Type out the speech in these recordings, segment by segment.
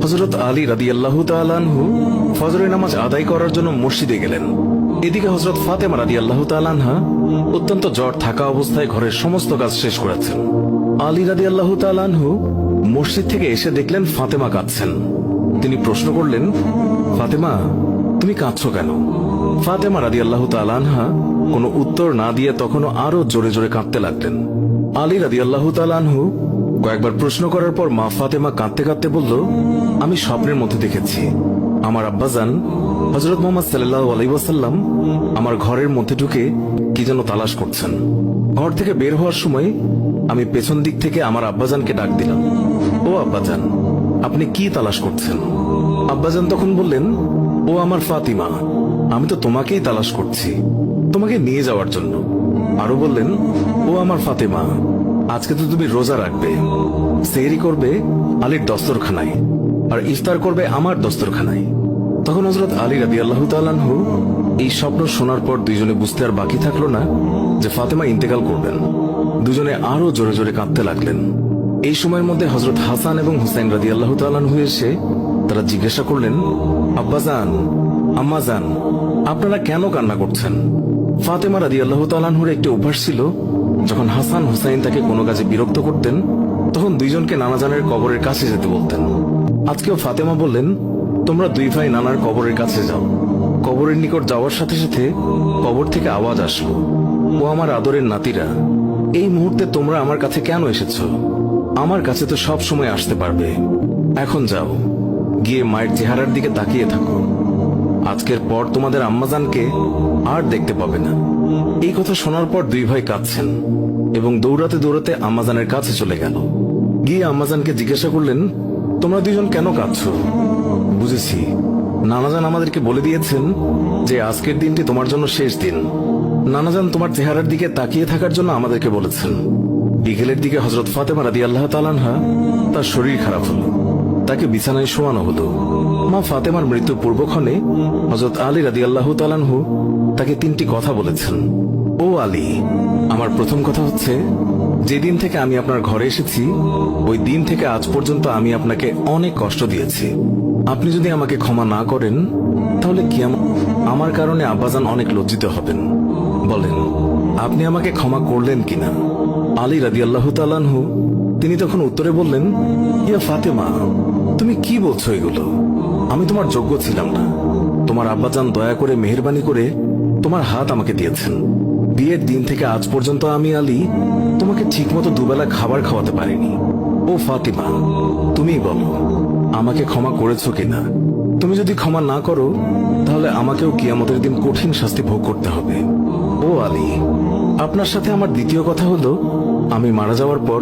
হযরত আলী রাদিয়াল্লাহু তাআলা আনহু ফজরের নামাজ আদায় করার জন্য মসজিদে গেলেন। এদিকে হযরত ফাতেমা রাদিয়াল্লাহু তাআলা আনহা অত্যন্ত জ্বর থাকা অবস্থায় ঘরের সমস্ত কাজ শেষ করেছেন। আলী রাদিয়াল্লাহু তাআলা আনহু মসজিদ থেকে এসে দেখলেন ফাতেমা কাঁদছেন। তিনি প্রশ্ন করলেন, ফাতেমা, তুমি কাঁদছো কেন? ফাতেমা রাদিয়াল্লাহু তাআলা আনহা কোনো উত্তর না দিয়ে তখনও আরো জোরে জোরে কাঁদতে লাগলেন। আলী রাদিয়াল্লাহু তাআলা আনহু কয়েকবার প্রশ্ন করার পর মা ফাতেমা কাঁদতে কাঁদতে বলল, আমি স্বপ্নের মধ্যে দেখেছি আমার আব্বাজান হযরত মুহাম্মদ সাল্লাল্লাহু আলাইহি ওয়াসাল্লাম আমার ঘরের মধ্যে ঢুকে কি যেন তালাশ করছেন। ঘর থেকে বের হওয়ার সময় আমি পেছন দিক থেকে আমার আব্বাজানকে ডাক দিলাম, ও আব্বাজান, আপনি কি তালাশ করছেন? আব্বাজান তখন বললেন, ও আমার ফাতিমা, আমি তো তোমাকেই তালাশ করছি, তোমাকে নিয়ে যাওয়ার জন্য। আরো বললেন, ও আমার ফাতেমা, আজকে তো তুমি রোজা রাখবে, সেহরি করবে আলীর দস্তরখানায় আর ইফতার করবে আমার দস্তরখানায়। তখন হযরত আলী রাদিয়াল্লাহু তাআলা আনহু এই স্বপ্ন শোনার পর দুইজনে বুঝতে আর বাকি থাকলো না যে ফাতেমা ইন্তেকাল করবেন। দুজনে আরো জোরে জোরে কাঁদতে লাগলেন। এই সময়ের মধ্যে হযরত হাসান এবং হুসাইন রাদিয়াল্লাহু তাআলা আনহু এসে তারা জিজ্ঞাসা করলেন, আব্বাজান, আম্মাজান, আপনারা কেন কান্না করছেন? ফাতেমা রাদিয়াল্লাহু তাআলা আনহুর একটি অভ্যাস ছিল, যখন হাসান হুসাইন তাকে কোনো কাজে বিরক্ত করতেন তখন দুইজনকে নানাজানের কবরের কাছে যেতে বলতেন। আজকেও ফাতেমা বললেন, তোমরা দুই ভাই নানার কবরের কাছে যাও। কবরের নিকট যাওয়ার সাথে সাথে কবর থেকে আওয়াজ আসলো, ও আমার আদরের নাতিরা, এই মুহূর্তে তোমরা আমার কাছে কেন এসেছো? আমার কাছে তো সব সময় আসতে পারবে। এখন যাও, গিয়ে মায়ের চেহারার দিকে তাকিয়ে থাকো। আজকের পর তোমাদের আম্মাজানকে আর দেখতে পাবে না। এই কথা শোনার পর দুই ভাই কাঁদছেন এবং দৌড়াতে দৌড়াতে আম্মাজানের কাছে চলে গেল। গিয়ে আম্মাজানকে জিজ্ঞাসা করলেন, তোমরা দুইজন কেন কাঁদছো? বুঝেছি, নানাজান আমাদেরকে বলে দিয়েছেন যে আজকের দিনটি তোমার জন্য শেষ দিন। নানাজান তোমার চেহারার দিকে তাকিয়ে থাকার জন্য আমাদেরকে বলেছেন। বিকেলের দিকে হযরত ফাতেমা রাদিয়াল্লাহু তাআলা আনহা তার শরীর খারাপ হলো, তাকে বিছানায় শোয়ানো হলো। মা ফাতেমার মৃত্যুর পূর্বক্ষণে হযরত আলী রাদিয়াল্লাহু তাআলা আনহু তাকে তিনটি কথা বলেছেন। ও আলী, আমার প্রথম কথা হচ্ছে, যেদিন থেকে আমি আপনার ঘরে এসেছি ওই দিন থেকে আজ পর্যন্ত আমি আপনাকে অনেক কষ্ট দিয়েছি। আপনি যদি আমাকে ক্ষমা না করেন তাহলে কি আমার কারণে আব্বাজান অনেক লজ্জিত হবেন। বলেন, আপনি আমাকে ক্ষমা করলেন কিনা? আলী রাদিয়াল্লাহু তাআলা আনহু তিনি তখন উত্তরে বললেন, ইয়া ফাতেমা, তুমি কি বলছো এগুলো? আমি তোমার যোগ্য ছিলাম না। তোমার আব্বাজান দয়া করে মেহেরবানি করে তোমার হাত আমাকে দিয়েছেন। বিয়ের দিন থেকে আজ পর্যন্ত আমি আলী তোমাকে ঠিকমতো দুবেলা খাবার খাওয়াতে পারিনি। ও ফাতিমা, তুমিই বলো, আমাকে ক্ষমা করেছো কিনা? তুমি যদি ক্ষমা না করো তাহলে আমাকেও কিয়ামতের দিন কঠিন শাস্তি ভোগ করতে হবে। ও আলী, আপনার সাথে আমার দ্বিতীয় কথা হলো, আমি মারা যাওয়ার পর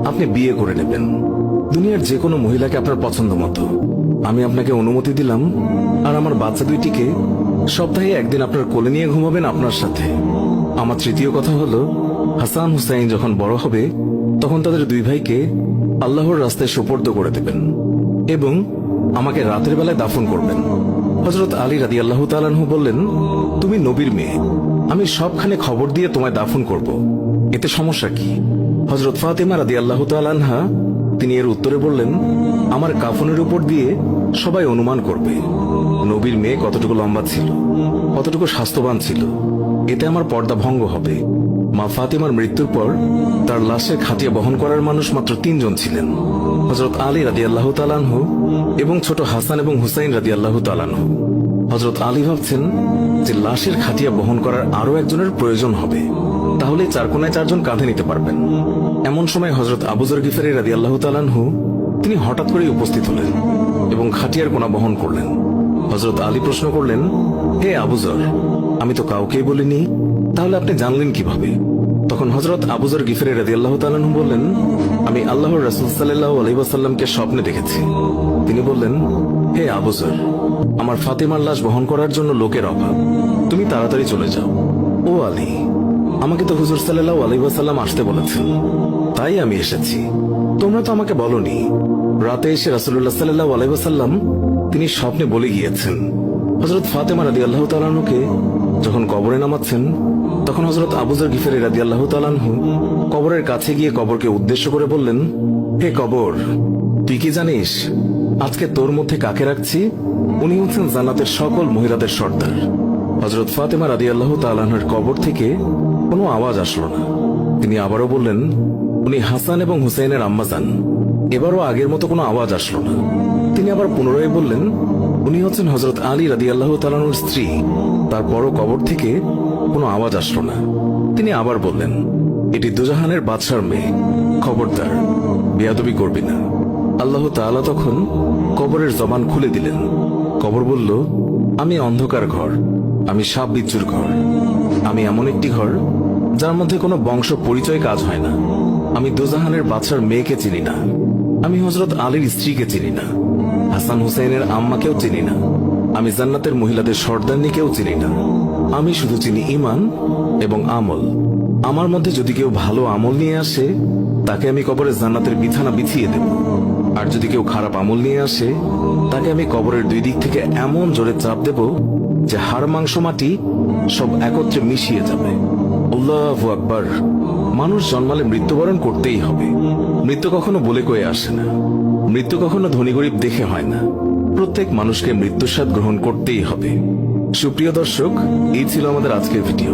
আপনি বিয়ে করে নেবেন দুনিয়ার যে কোনো মহিলাকে আপনার পছন্দ মতো। আমি আপনাকে অনুমতি দিলাম, আর আমার বাচ্চা দুইটিকে সপ্তাহে একদিন আপনার কোলে নিয়ে ঘুমাবেন আপনার সাথে। আমার তৃতীয় কথা হলো, হাসান হুসাইন যখন বড় হবে তখন তাদের দুই ভাইকে আল্লাহর রাস্তায় সোপর্দ করে দেবেন এবং আমাকে রাতের বেলায় দাফন করবেন। হযরত আলী রাদিয়াল্লাহু তাআলা আনহু বললেন, তুমি নবীর মেয়ে, আমি সবখানে খবর দিয়ে তোমায় দাফন করব, এতে সমস্যা কি? হযরত ফাতেমা রাদিয়াল্লাহু তাআলা আনহা তিনি এর উত্তরে বললেন, আমার কাফনের উপর দিয়ে সবাই অনুমান করবে নবীর মেয়ে কতটুকু লম্বা ছিল, কতটুকু স্বাস্থ্যবান ছিল, এতে আমার পর্দা ভঙ্গ হবে। মা ফাতেমার মৃত্যুর পর তার লাশের খাটিয়া বহন করার মানুষ মাত্র 3 জন ছিলেন, হযরত আলী রাদিয়াল্লাহু তাআলা আনহু এবং ছোট হাসান এবং হুসাইন রাদিয়াল্লাহু তাআলা আনহু। হযরত আলী ভাবছেন যে লাশের খাটিয়া বহন করার আরো একজনের প্রয়োজন হবে, তাহলে 4 কোনায় 4 জন কাঁধে নিতে পারবেন। এমন সময় হযরত আবু যর গিফারী রাদিয়াল্লাহু তাআলা আনহু তিনি হঠাৎ করে উপস্থিত হলেন এবং খাটিয়ার কোনা বহন করলেন। হযরত আলী প্রশ্ন করলেন, হে আবু যর, আমি তো কাউকেই বলিনি, তাহলে আপনি জানলেন কিভাবে? তখন হযরত আবু যর গিফারী রাদিয়াল্লাহু তাআলা আনহু বললেন, আমি আল্লাহর রাসূল সাল্লাল্লাহু আলাইহি ওয়াসাল্লামকে স্বপ্নে দেখেছি। তিনি বললেন, হে আবু যর, আমার ফাতেমার লাশ বহন করার জন্য লোকের অভাব, তুমি তাড়াতাড়ি চলে যাও। ও আলী, আমাকে তো হুজুর সাল্লাল্লাহু আলাইহি ওয়াসাল্লাম আসতে বলেছেন, তাই আমি এসেছি। তোমরা তো আমাকে বলনি। রাতে এসে রাসূলুল্লাহ সাল্লাল্লাহু আলাইহি ওয়াসাল্লাম তিনি স্বপ্নে বলে গিয়েছেন হযরত ফাতেমা রাদিয়াল্লাহু তাআলা আনহুকে যখন কবরে নামাচ্ছেন তখন হযরত আবু যর গিফারী রাদিয়াল্লাহু তাআলা আনহু কবরের কাছে গিয়ে কবরকে উদ্দেশ্য করে বললেন, হে কবর, তুই কি জানিস আজকে তোর মধ্যে কাকে রাখছি? উনি হচ্ছেন জান্নাতের সকল মহিলাদের সর্দার। হযরত ফাতেমা রাদিয়াল্লাহু তাআলা আনহার কবর থেকে কোনো আওয়াজ আসলো না। তিনি আবারও বললেন, উনি হাসান এবং হুসাইনের আম্মা যান। এবারও আগের মতো কোনো আওয়াজ আসলো না। তিনি আবার পুনরায় বললেন, উনি হচ্ছেন হযরত আলী রাদিয়াল্লাহু তাআলা আনহুর স্ত্রী। তারপরও কবর থেকে কোনো আওয়াজ আসলো না। তিনি আবার বললেন, এটি দুজাহানের বাদশার মেয়ে, খবরদার বেয়াদবি করবি না। আল্লাহ তাআলা তখন কবরের জবান খুলে দিলেন। কবর বলল, আমি অন্ধকার ঘর, আমি সাপ বিচ্ছুর ঘর, আমি এমন একটি ঘর যার মধ্যে কোনো বংশ পরিচয় কাজ হয় না। আমি দুজাহানের বাদশার মেয়েকে চিনি না, আমি হযরত আলীর স্ত্রীকে চিনি না, হাসান হুসাইনের আম্মাকেও চিনি না, আমি জান্নাতের মহিলাদের সর্দারনিকেও চিনি না। আমি শুধু চিনি ঈমান এবং আমল। আমার মধ্যে যদি কেউ ভালো আমল নিয়ে আসে, তাকে আমি কবরে জান্নাতের বিছানা বিছিয়ে দেব। আর যদি কেউ খারাপ আমল নিয়ে আসে, তাকে আমি কবরের দুই দিক থেকে এমন জোরে চাপ দেব যে হাড় মাংস মাটি সব একত্রে মিশিয়ে যাবে। আল্লাহু আকবার। মানুষ জন্মালে মৃত্যুবরণ করতেই হবে। মৃত্যু কখনো বলে কয়ে আসে না, মৃত্যু কখনো ধনী গরিব দেখে হয় না। প্রত্যেক মানুষকে মৃত্যুর স্বাদ গ্রহণ করতেই হবে। সুপ্রিয় দর্শক, এই ছিল আমাদের আজকের ভিডিও।